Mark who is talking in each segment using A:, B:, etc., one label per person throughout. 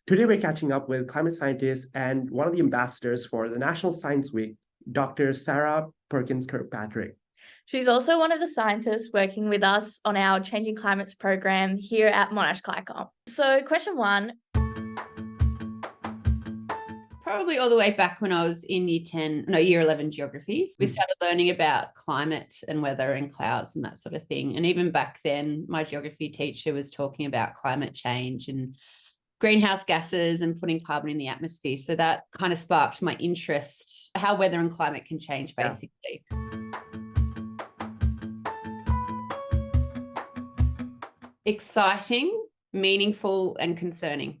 A: Today, we're catching up with climate scientist and one of the ambassadors for the National Science Week, Dr. Sarah Perkins-Kirkpatrick.
B: She's also one of the scientists working with us on our Changing Climates program here at Monash CLICOM. So question one.
C: Probably all the way back when I was in year 11 geography. We started learning about climate and weather and clouds and that sort of thing. And even back then, my geography teacher was talking about climate change and greenhouse gases and putting carbon in the atmosphere. So that kind of sparked my interest, how weather and climate can change, basically. Exciting, meaningful, and concerning.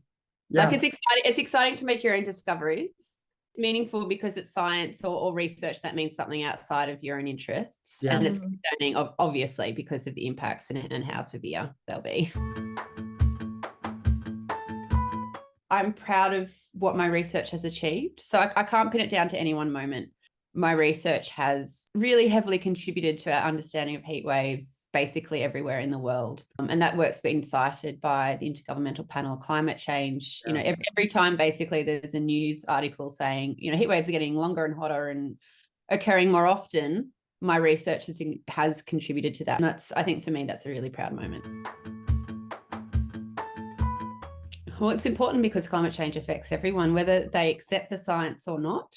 C: Like it's exciting to make your own discoveries. Meaningful because it's science or research that means something outside of your own interests. And it's concerning, obviously, because of the impacts and how severe they'll be. I'm proud of what my research has achieved. So I can't pin it down to any one moment. My research has really heavily contributed to our understanding of heat waves basically everywhere in the world. And that work's been cited by the Intergovernmental Panel on Climate Change. You know, every time basically there's a news article saying, you know, heat waves are getting longer and hotter and occurring more often, my research has contributed to that. And I think for me, that's a really proud moment. Well, it's important because climate change affects everyone, whether they accept the science or not.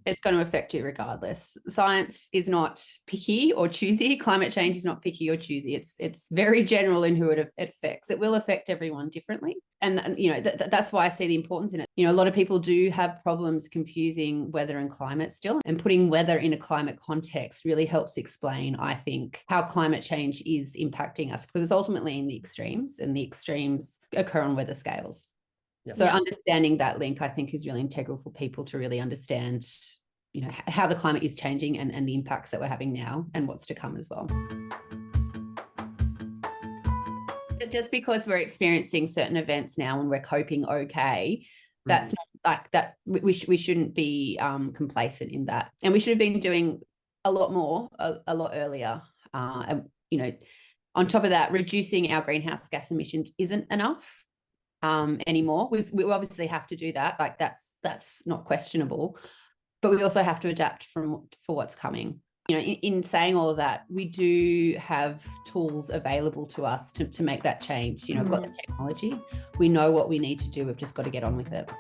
C: It's going to affect you regardless. Science is not picky or choosy. Climate change is not picky or choosy. It's very general in who it affects. It will affect everyone differently. And you know, that's why I see the importance in it. You know, a lot of people do have problems confusing weather and climate still, and putting weather in a climate context really helps explain, I think, how climate change is impacting us, because it's ultimately in the extremes, and the extremes occur on weather scales. So understanding that link, I think, is really integral for people to really understand, you know, how the climate is changing and the impacts that we're having now and what's to come as well. Just because we're experiencing certain events now and we're coping okay, that's not like that. We shouldn't be complacent in that. And we should have been doing a lot more, a lot earlier. And, you know, on top of that, reducing our greenhouse gas emissions isn't enough. Anymore. We obviously have to do that. Like that's not questionable, but we also have to adapt for what's coming. You know, in saying all of that, we do have tools available to us to make that change. You know, we've got the technology. We know what we need to do. We've just got to get on with it.